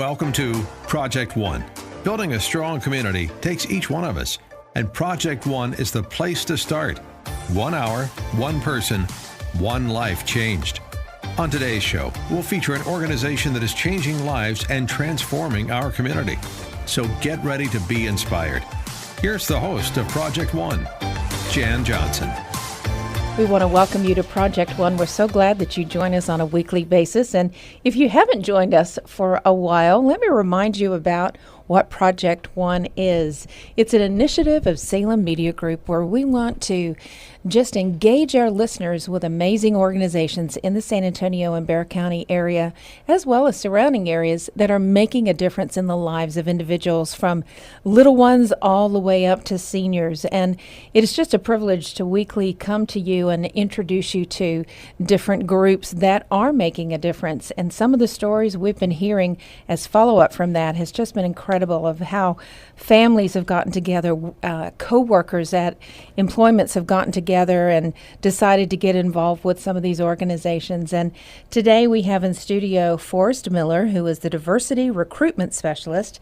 Welcome to Project One. Building a strong community takes each one of us, and Project One is the place to start. 1 hour, one person, one life changed. On today's show, we'll feature an organization that is changing lives and transforming our community. So get ready to be inspired. Here's the host of Project One, Jan Johnson. We want to welcome you to Project One. We're so glad that you join us on a weekly basis. And if you haven't joined us for a while, let me remind you about what Project One is. It's an initiative of Salem Media Group where we want to just engage our listeners with amazing organizations in the San Antonio and Bexar County area, as well as surrounding areas that are making a difference in the lives of individuals, from little ones all the way up to seniors. And it is just a privilege to weekly come to you and introduce you to different groups that are making a difference. And some of the stories we've been hearing as follow-up from that has just been incredible, of how families have gotten together, co-workers at employments have gotten together and decided to get involved with some of these organizations. And today we have in studio Forrest Miller, who is the Diversity Recruitment Specialist,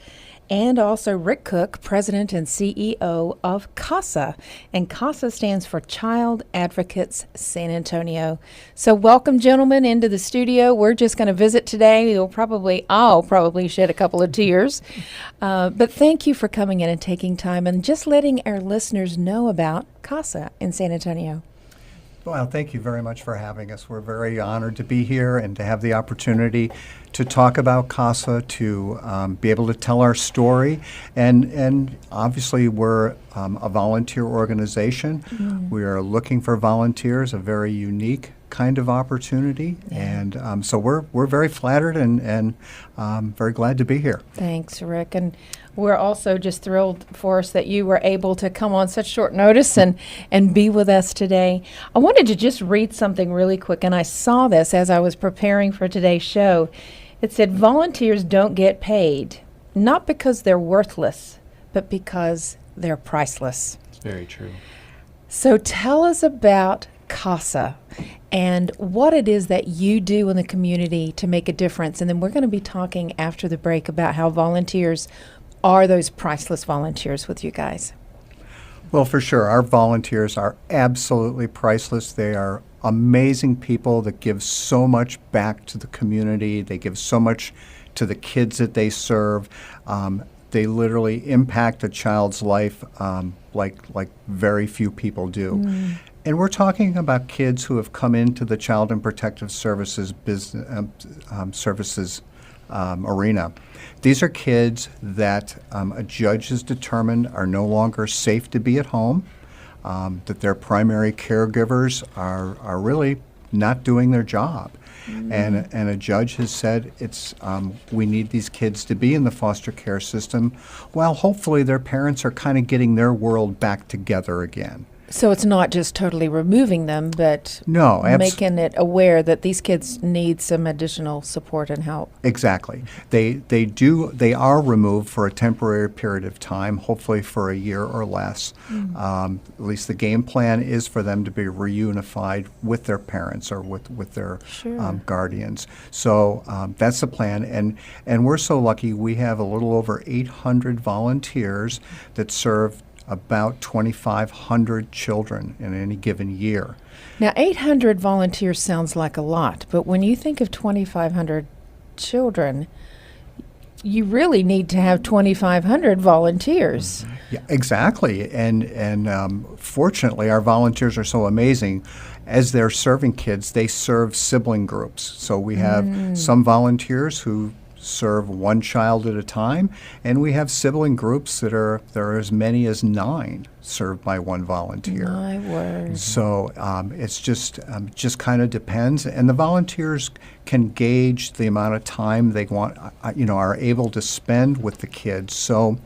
and also Rick Cook, President and CEO of CASA. And CASA stands for Child Advocates San Antonio. So welcome, gentlemen, into the studio. We're just going to visit today. I'll probably shed a couple of tears. But thank you for coming in and taking time and just letting our listeners know about CASA in San Antonio. Well, thank you very much for having us. We're very honored to be here and to have the opportunity to talk about CASA, to be able to tell our story. And obviously, we're a volunteer organization. We are looking for volunteers, a very unique kind of opportunity. And so we're very flattered and very glad to be here. Thanks, Rick. And we're also just thrilled, Forrest, that you were able to come on such short notice and be with us today. I wanted to just read something really quick, and I saw this as I was preparing for today's show. It said, volunteers don't get paid, not because they're worthless, but because they're priceless. It's very true. So tell us about CASA and what it is that you do in the community to make a difference. And then we're going to be talking after the break about how volunteers are those priceless volunteers with you guys. Well, for sure. Our volunteers are absolutely priceless. They are amazing people that give so much back to the community. They give so much to the kids that they serve. They literally impact a child's life like very few people do. And we're talking about kids who have come into the Child and Protective Services arena. These are kids that a judge has determined are no longer safe to be at home, that their primary caregivers are really not doing their job. And a judge has said we need these kids to be in the foster care system while hopefully their parents are kind of getting their world back together again. So it's not just totally removing them, but making it aware that these kids need some additional support and help. Exactly. They are removed for a temporary period of time, hopefully for a year or less. At least the game plan is for them to be reunified with their parents or with their guardians. So that's the plan. And we're so lucky we have a little over 800 volunteers that serve about 2,500 children in any given year. Now, 800 volunteers sounds like a lot, but when you think of 2,500 children, you really need to have 2,500 volunteers. Yeah, exactly. And fortunately, our volunteers are so amazing. As they're serving kids, they serve sibling groups. So we have some volunteers who serve one child at a time, and we have sibling groups that are as many as 9 served by one volunteer. My word. So it's just kind of depends, and the volunteers can gauge the amount of time they want, are able to spend with the kids. So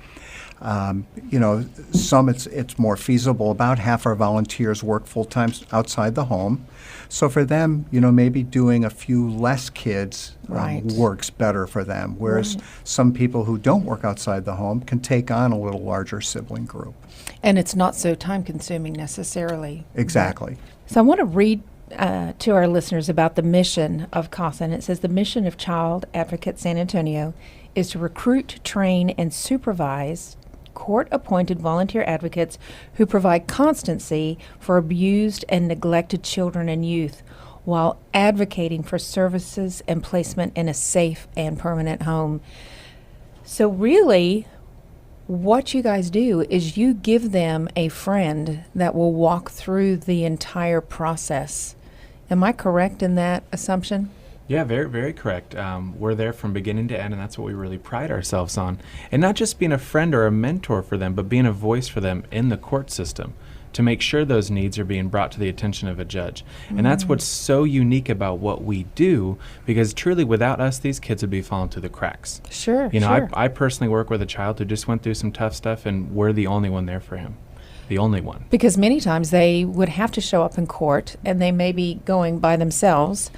some it's more feasible. About half our volunteers work full-time outside the home. So for them, maybe doing a few less kids works better for them, whereas some people who don't work outside the home can take on a little larger sibling group. And it's not so time-consuming necessarily. Exactly. So I want to read to our listeners about the mission of CASA. And it says the mission of Child Advocate San Antonio is to recruit, train, and supervise court-appointed volunteer advocates who provide constancy for abused and neglected children and youth while advocating for services and placement in a safe and permanent home. So really, what you guys do is you give them a friend that will walk through the entire process. Am I correct in that assumption? Yeah, very, very correct. We're there from beginning to end, and that's what we really pride ourselves on. And not just being a friend or a mentor for them, but being a voice for them in the court system to make sure those needs are being brought to the attention of a judge. And that's what's so unique about what we do, because truly without us, these kids would be falling through the cracks. Sure, You know, sure. I personally work with a child who just went through some tough stuff, and we're the only one there for him. The only one. Because many times they would have to show up in court, and they may be going by themselves.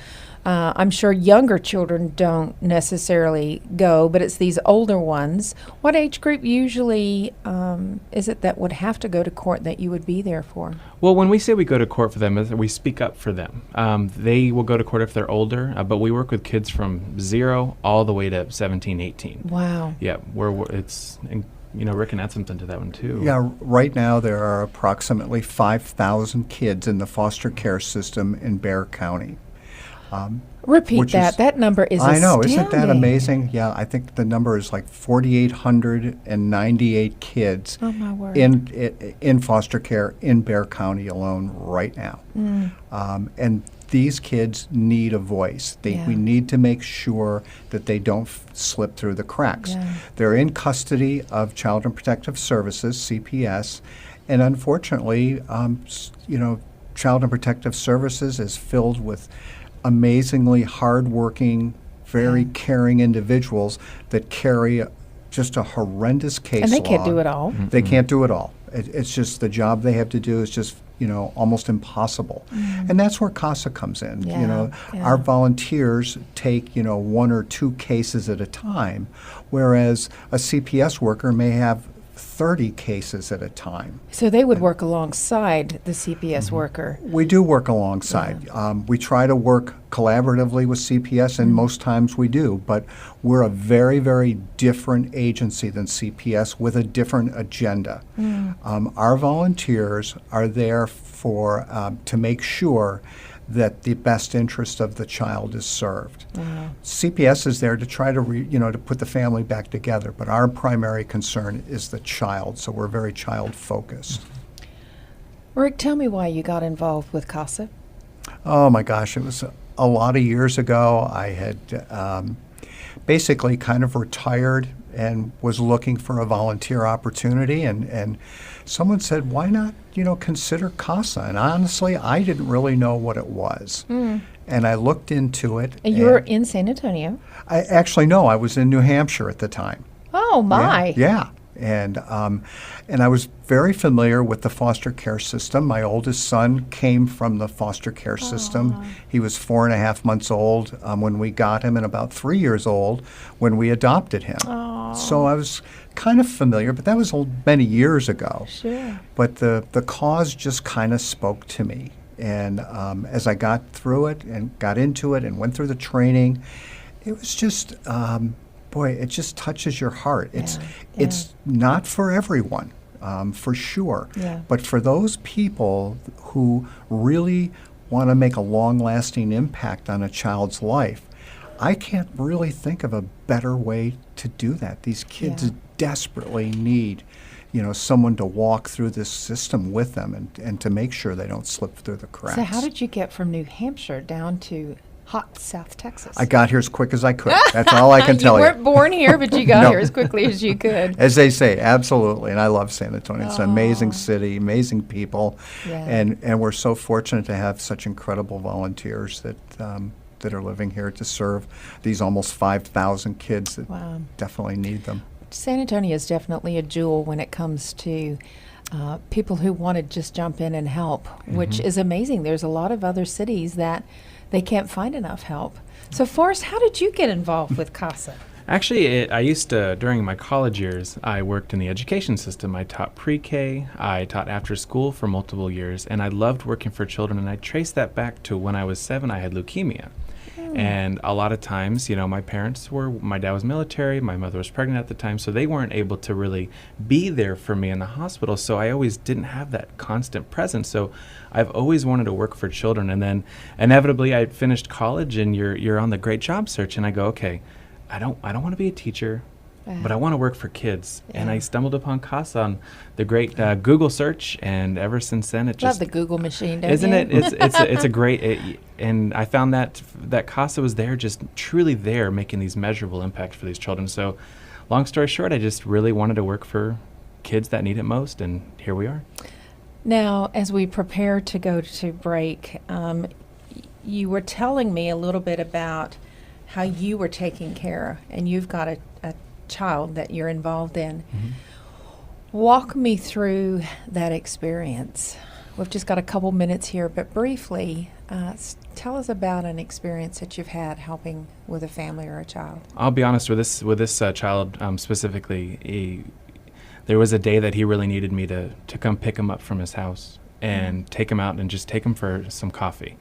I'm sure younger children don't necessarily go, but it's these older ones. What age group usually is it that would have to go to court that you would be there for? Well, when we say we go to court for them, we speak up for them. They will go to court if they're older, but we work with kids from 0 all the way to 17, 18. Wow. Yeah, Rick can add something to that one too. Yeah, right now there are approximately 5,000 kids in the foster care system in Bexar County. Repeat which that. is- That number is I know, astounding. isn't that amazing? Yeah, I think the number is like 4,898 kids Oh, my word. in foster care in Bexar County alone right now. And these kids need a voice. Yeah. We need to make sure that they don't slip through the cracks. Yeah. They're in custody of Child and Protective Services, CPS, and unfortunately, Child and Protective Services is filled with amazingly hardworking, very caring individuals that carry just a horrendous case And they can't log. do it all. They can't do it all. It's just the job they have to do is just almost impossible. And that's where CASA comes in. Yeah, Our volunteers take 1 or 2 cases at a time, whereas a CPS worker may have 30 cases at a time. So they would work alongside the CPS worker. We do work alongside. We try to work collaboratively with CPS, and most times we do, but we're a very, very different agency than CPS with a different agenda. Our volunteers are there to make sure that the best interest of the child is served. CPS is there to try to to put the family back together, but our primary concern is the child, so we're very child focused. Rick, tell me why you got involved with CASA. Oh my gosh, it was a lot of years ago. I had basically kind of retired and was looking for a volunteer opportunity, and someone said, why not, consider CASA? And honestly, I didn't really know what it was. And I looked into it. And you were in San Antonio. No, I was in New Hampshire at the time. Oh, my. Yeah. And I was very familiar with the foster care system. My oldest son came from the foster care system. He was 4.5 months old when we got him, and about 3 years old when we adopted him. So I was kind of familiar, but that was many years ago. Sure. But the cause just kind of spoke to me. And as I got through it and got into it and went through the training, it was just it just touches your heart. It's not for everyone, for sure. Yeah. But for those people who really want to make a long-lasting impact on a child's life, I can't really think of a better way to do that. These kids desperately need, someone to walk through this system with them and to make sure they don't slip through the cracks. So how did you get from New Hampshire down to hot South Texas? I got here as quick as I could. That's all I can tell You you. weren't born here, but you got No. here as quickly as you could. As they say, absolutely. And I love San Antonio. It's an amazing city, amazing people. Yeah. And we're so fortunate to have such incredible volunteers that are living here to serve these almost 5,000 kids that Wow. definitely need them. San Antonio is definitely a jewel when it comes to people who want to just jump in and help, which is amazing. There's a lot of other cities that they can't find enough help. So, Forrest, how did you get involved with CASA? Actually, I used to, during my college years, I worked in the education system. I taught pre-K, I taught after school for multiple years, and I loved working for children, and I traced that back to when I was 7, I had leukemia. And a lot of times, my my dad was military, my mother was pregnant at the time, so they weren't able to really be there for me in the hospital, so I always didn't have that constant presence. So I've always wanted to work for children, and then inevitably I finished college, and you're on the great job search, and I go, okay, I don't want to be a teacher, but I want to work for kids. Yeah. And I stumbled upon CASA on the great Google search, and ever since then it Love the Google machine, don't isn't you? it? It's a great, and I found that CASA was there, just truly there, making these measurable impacts for these children. So, long story short, I just really wanted to work for kids that need it most, and here we are. Now, as we prepare to go to break, you were telling me a little bit about how you were taking care, and you've got a child that you're involved in. Mm-hmm. Walk me through that experience. We've just got a couple minutes here, but briefly, tell us about an experience that you've had helping with a family or a child. I'll be honest with this child specifically. There was a day that he really needed me to come pick him up from his house and take him out and just take him for some coffee.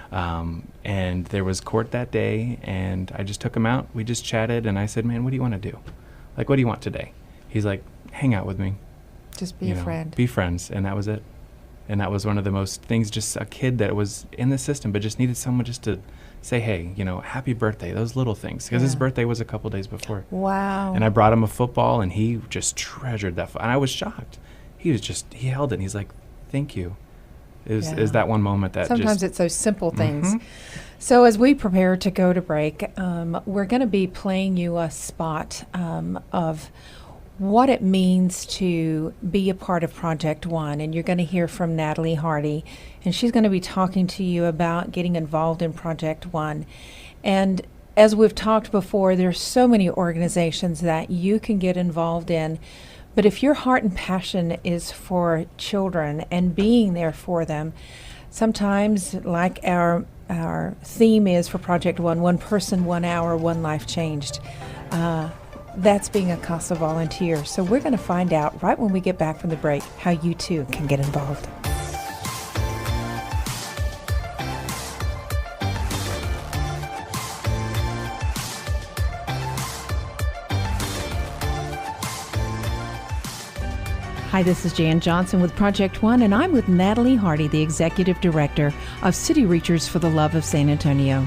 And there was court that day, and I just took him out. We just chatted, and I said, man, what do you want to do? Like, what do you want today? He's like, hang out with me. Just be a friend. Be friends, and that was it. And that was one of the most things, just a kid that was in the system but just needed someone just to say, hey, happy birthday, those little things. Because his birthday was a couple days before. Wow. And I brought him a football, and he just treasured that. And I was shocked. He held it, and he's like, thank you. Is that one moment that sometimes it's those simple things. Mm-hmm. So as we prepare to go to break, we're going to be playing you a spot of what it means to be a part of Project One, and you're going to hear from Natalie Hardy, and she's going to be talking to you about getting involved in Project One. And as we've talked before, there's so many organizations that you can get involved in. But if your heart and passion is for children and being there for them, sometimes, like our theme is for Project One, 1 person, 1 hour, 1 life changed. That's being a CASA volunteer. So we're going to find out right when we get back from the break how you too can get involved. Hi, this is Jan Johnson with Project One, and I'm with Natalie Hardy, the Executive Director of City Reachers for the Love of San Antonio.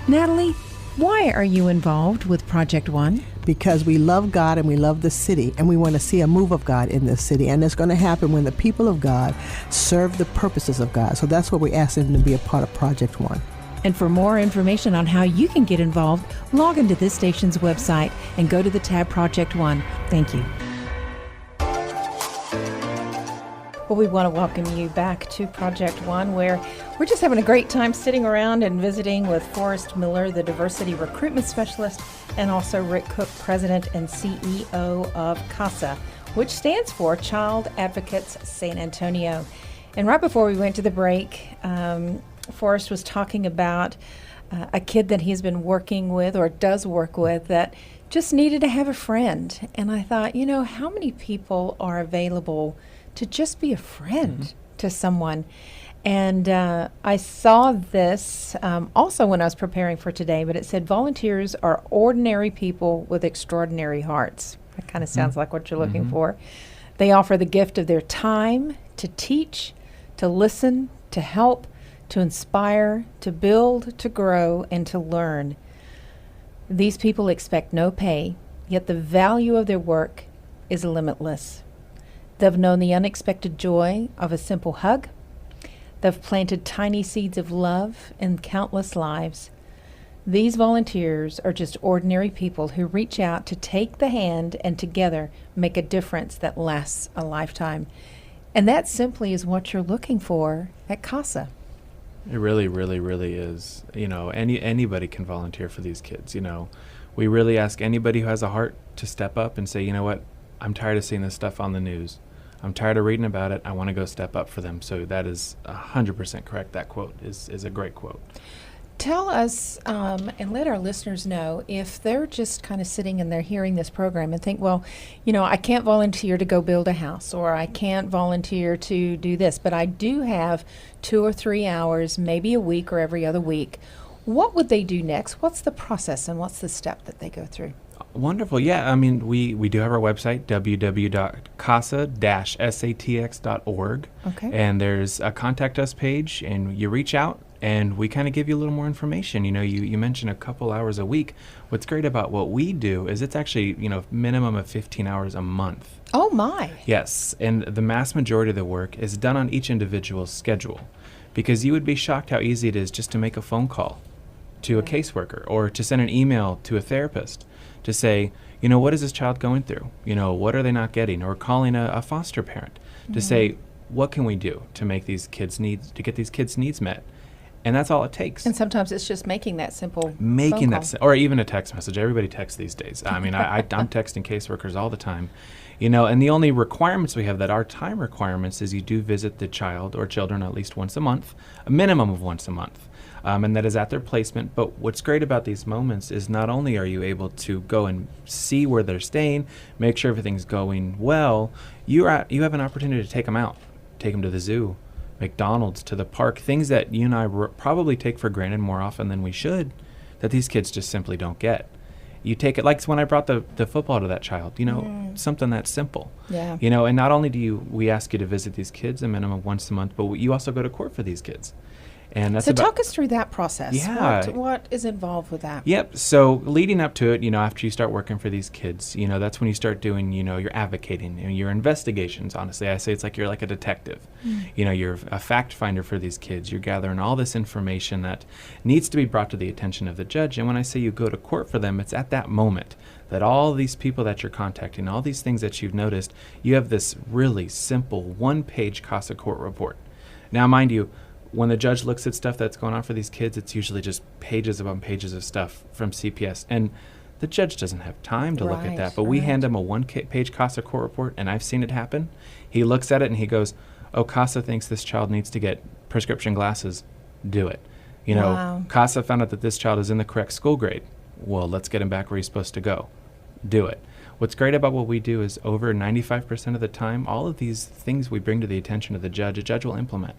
Natalie, why are you involved with Project One? Because we love God and we love the city, and we want to see a move of God in this city. And it's going to happen when the people of God serve the purposes of God. So that's what we're asking them to be a part of Project One. And for more information on how you can get involved, log into this station's website and go to the tab Project One. Thank you. Well, we want to welcome you back to Project One, where we're just having a great time sitting around and visiting with Forrest Miller, the Diversity Recruitment Specialist, and also Rick Cook, President and CEO of CASA, which stands for Child Advocates San Antonio. And right before we went to the break, Forrest was talking about a kid that he's been working with or does work with that just needed to have a friend. And I thought, how many people are available to just be a friend to someone? And I saw this also when I was preparing for today, but it said volunteers are ordinary people with extraordinary hearts. That kind of sounds like what you're looking for. They offer the gift of their time to teach, to listen, to help, to inspire, to build, to grow, and to learn. These people expect no pay, yet the value of their work is limitless. They've known the unexpected joy of a simple hug. They've planted tiny seeds of love in countless lives. These volunteers are just ordinary people who reach out to take the hand and together make a difference that lasts a lifetime. And that simply is what you're looking for at CASA. It really, really, really is. Anybody can volunteer for these kids. We really ask anybody who has a heart to step up and say, you know what, I'm tired of seeing this stuff on the news. I'm tired of reading about it. I want to go step up for them. So that is 100% correct. That quote is a great quote. Tell us and let our listeners know if they're just kind of sitting and they're hearing this program and think, well, I can't volunteer to go build a house, or I can't volunteer to do this, but I do have 2 or 3 hours, maybe a week or every other week. What would they do next? What's the process and what's the step that they go through? Wonderful. Yeah, I mean, we do have our website, www.casa-satx.org. Okay. And there's a contact us page, and you reach out, and we kind of give you a little more information. You mentioned a couple hours a week. What's great about what we do is it's actually, minimum of 15 hours a month. Oh, my. Yes, and the mass majority of the work is done on each individual's schedule, because you would be shocked how easy it is just to make a phone call to a caseworker or to send an email to a therapist to say, what is this child going through? What are they not getting? Or calling a foster parent to say, what can we do to make these kids' needs, to get these kids' needs met? And that's all it takes. And sometimes it's just making that simple phone call. Or even a text message. Everybody texts these days. I mean, I'm texting caseworkers all the time. And the only requirements we have that are time requirements is you do visit the child or children at least once a month, a minimum of once a month. And that is at their placement. But what's great about these moments is not only are you able to go and see where they're staying, make sure everything's going well, you have an opportunity to take them out, take them to the zoo, McDonald's, to the park, things that you and I probably take for granted more often than we should, that these kids just simply don't get. You take it, like when I brought the football to that child, something that simple. Yeah. And not only we ask you to visit these kids a minimum once a month, but you also go to court for these kids. And that's so talk us through that process. Yeah. What is involved with that? Yep. So leading up to it, after you start working for these kids, that's when you start doing, your advocating and your investigations. Honestly, I say it's like you're like a detective. You're a fact finder for these kids. You're gathering all this information that needs to be brought to the attention of the judge. And when I say you go to court for them, it's at that moment that all these people that you're contacting, all these things that you've noticed, you have this really simple one-page CASA court report. Now, mind you, when the judge looks at stuff that's going on for these kids, it's usually just pages upon pages of stuff from CPS. And the judge doesn't have time to look at that. But we hand him a one-page CASA court report, and I've seen it happen. He looks at it and he goes, oh, CASA thinks this child needs to get prescription glasses. Do it. Wow. CASA found out that this child is in the correct school grade. Well, let's get him back where he's supposed to go. Do it. What's great about what we do is over 95% of the time, all of these things we bring to the attention of the judge, a judge will implement.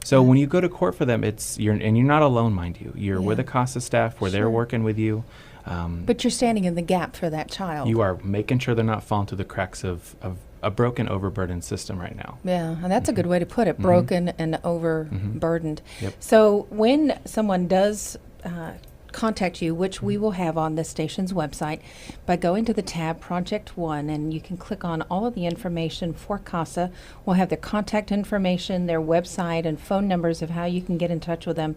So when you go to court for them, you're not alone, mind you. You're with a CASA staff where they're working with you. But you're standing in the gap for that child. You are making sure they're not falling through the cracks of a broken, overburdened system right now. Yeah, and that's a good way to put it, broken and overburdened. Yep. So when someone does contact you, which we will have on this station's website, by going to the tab Project One, and you can click on all of the information for CASA. We'll have their contact information, their website, and phone numbers of how you can get in touch with them.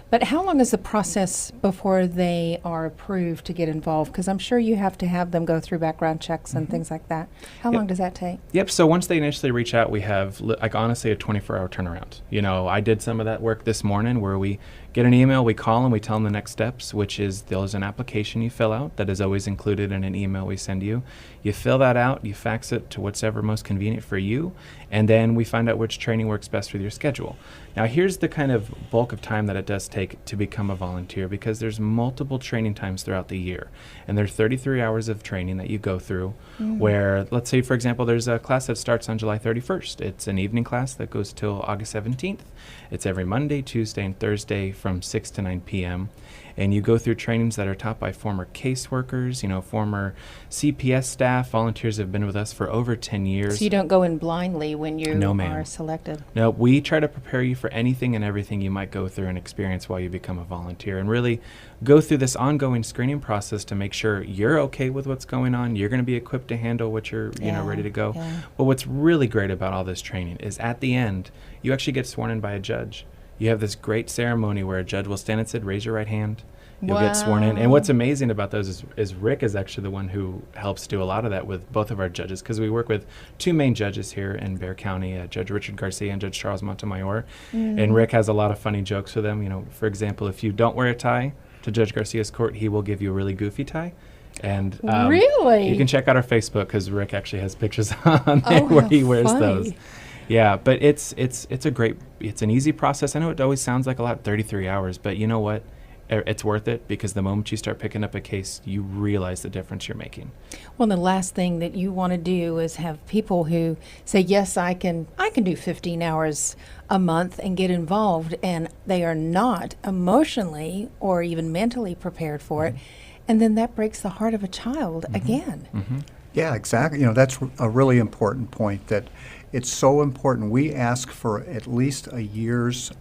But how long is the process before they are approved to get involved? Because I'm sure you have to have them go through background checks and things like that. How long does that take? Yep. So once they initially reach out, we have, honestly, a 24-hour turnaround. I did some of that work this morning where we get an email, we call them, we tell them the next steps, which is there's an application you fill out that is always included in an email we send you. You fill that out, you fax it to whatever most convenient for you, and then we find out which training works best with your schedule. Now, here's the kind of bulk of time that it does take to become a volunteer, because there's multiple training times throughout the year. And there's 33 hours of training that you go through where, let's say, for example, there's a class that starts on July 31st. It's an evening class that goes till August 17th. It's every Monday, Tuesday, and Thursday from 6 to 9 p.m. And you go through trainings that are taught by former caseworkers, former CPS staff. Volunteers have been with us for over 10 years. So you don't go in blindly when you are selected? No, we try to prepare you for anything and everything you might go through and experience while you become a volunteer, and really go through this ongoing screening process to make sure you're okay with what's going on. You're going to be equipped to handle what you're ready to go. Yeah. But what's really great about all this training is at the end, you actually get sworn in by a judge. You have this great ceremony where a judge will stand and say, raise your right hand. You'll get sworn in. And what's amazing about those is Rick is actually the one who helps do a lot of that with both of our judges, because we work with two main judges here in Bexar County, Judge Richard Garcia and Judge Charles Montemayor. And Rick has a lot of funny jokes with them. For example, if you don't wear a tie to Judge Garcia's court, he will give you a really goofy tie. And really? You can check out our Facebook, because Rick actually has pictures on there where he wears those. Yeah, but it's an easy process. I know it always sounds like a lot, 33 hours, but you know what? it's worth it, because the moment you start picking up a case, you realize the difference you're making. Well, the last thing that you want to do is have people who say, yes, I can do 15 hours a month and get involved, and they are not emotionally or even mentally prepared for it. And then that breaks the heart of a child again. Yeah, exactly. That's a really important point, that it's so important. We ask for at least a year's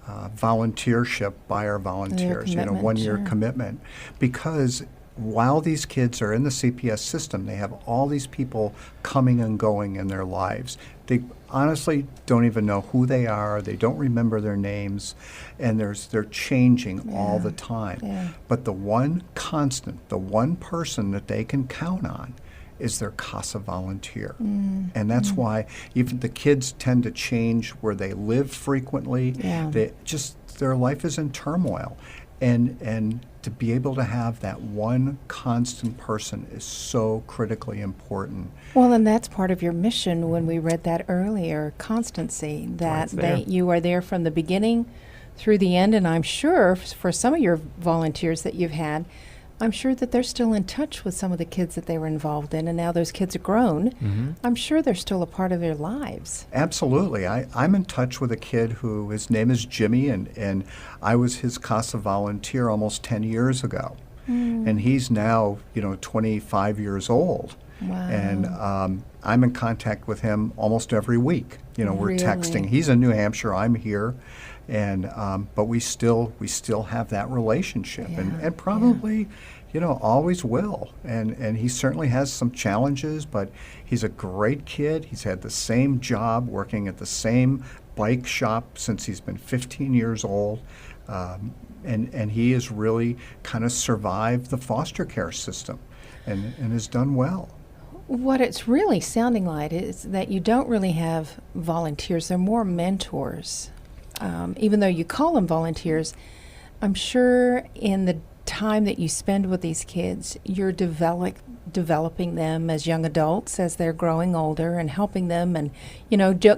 volunteership by our volunteers, 1 year commitment, because while these kids are in the CPS system, they have all these people coming and going in their lives. They honestly don't even know who they are. They don't remember their names, and they're changing all the time. Yeah. But the one constant, the one person that they can count on is their CASA volunteer. And that's why even the kids tend to change where they live frequently. Yeah. Their life is in turmoil. And to be able to have that one constant person is so critically important. Well, and that's part of your mission when we read that earlier, constancy, that you are there from the beginning through the end. And I'm sure for some of your volunteers that you've had, I'm sure that they're still in touch with some of the kids that they were involved in, and now those kids are grown. I'm sure they're still a part of their lives. Absolutely. I'm in touch with a kid who, his name is Jimmy, and I was his CASA volunteer almost 10 years ago. And he's now, 25 years old. Wow. And I'm in contact with him almost every week. We're Really? texting. He's in New Hampshire, I'm here. And but we still have that relationship, and probably always will. And he certainly has some challenges, but he's a great kid. He's had the same job, working at the same bike shop since he's been 15 years old, and he has really kind of survived the foster care system, and has done well. What it's really sounding like is that you don't really have volunteers; they're more mentors. Even though you call them volunteers, I'm sure in the time that you spend with these kids, you're developing them as young adults as they're growing older, and helping them, and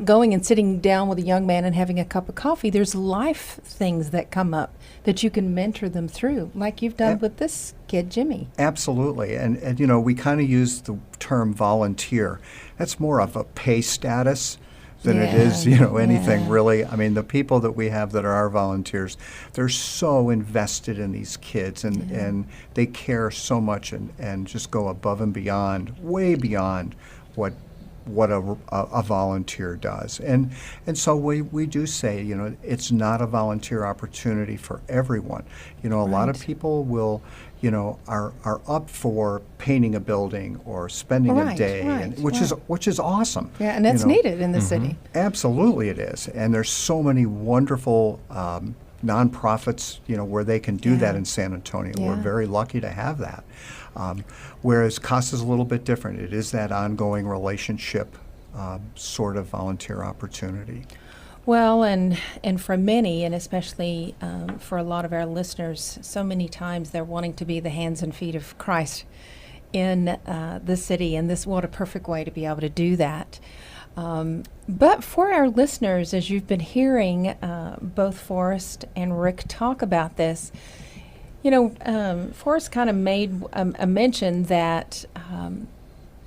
going and sitting down with a young man and having a cup of coffee. There's life things that come up that you can mentor them through, like you've done with this kid, Jimmy. Absolutely. And we kind of use the term volunteer. That's more of a pay status than it is, anything really. I mean, the people that we have that are our volunteers, they're so invested in these kids, and they care so much, and just go above and beyond, way beyond what a volunteer does. And so we do say, it's not a volunteer opportunity for everyone. A lot of people will, are up for painting a building or spending a day, which is awesome. Yeah, and that's needed in the city. Absolutely it is. And there's so many wonderful nonprofits, where they can do that in San Antonio. Yeah. We're very lucky to have that. Whereas CASA is a little bit different. It is that ongoing relationship sort of volunteer opportunity. Well, and for many, and especially for a lot of our listeners, so many times they're wanting to be the hands and feet of Christ in the city, and what a perfect way to be able to do that. But for our listeners, as you've been hearing both Forrest and Rick talk about this, Forrest kind of made a mention that,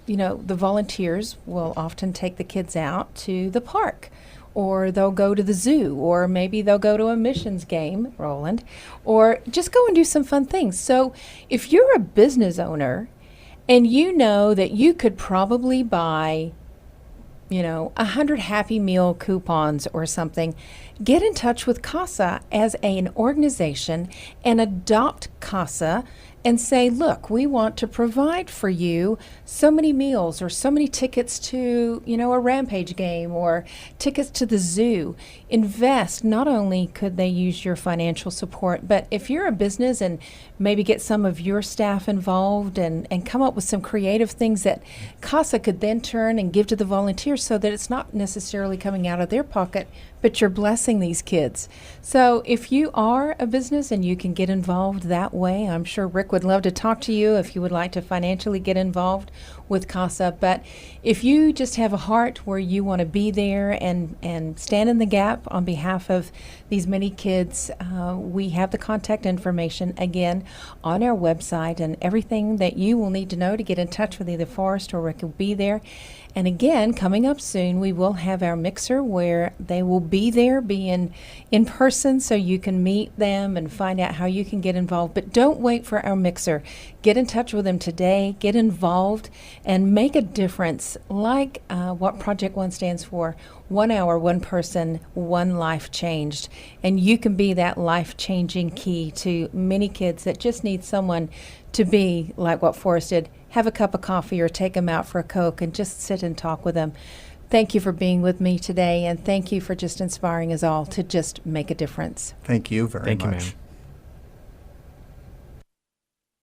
the volunteers will often take the kids out to the park, or they'll go to the zoo, or maybe they'll go to a missions game, Roland, or just go and do some fun things. So if you're a business owner and you know that you could probably buy 100 Happy Meal coupons or something, get in touch with CASA as an organization and adopt CASA and say, look, we want to provide for you so many meals or so many tickets to, a Rampage game or tickets to the zoo. Invest. Not only could they use your financial support, but if you're a business, and maybe get some of your staff involved and come up with some creative things that CASA could then turn and give to the volunteers, so that it's not necessarily coming out of their pocket, but you're blessing these kids. So if you are a business and you can get involved that way, I'm sure Rick would love to talk to you if you would like to financially get involved with CASA. But if you just have a heart where you want to be there and stand in the gap on behalf of these many kids. We have the contact information again on our website, and everything that you will need to know to get in touch with either Forrest or Rick will be there. And again, coming up soon, we will have our mixer where they will be there, being in person, so you can meet them and find out how you can get involved. But don't wait for our mixer. Get in touch with them today, get involved, and make a difference like what Project One stands for. 1 hour, one person, one life changed. And you can be that life-changing key to many kids that just need someone to be like what Forrest did. Have a cup of coffee or take them out for a Coke and just sit and talk with them. Thank you for being with me today, and thank you for just inspiring us all to just make a difference. Thank you very much. Thank you, ma'am.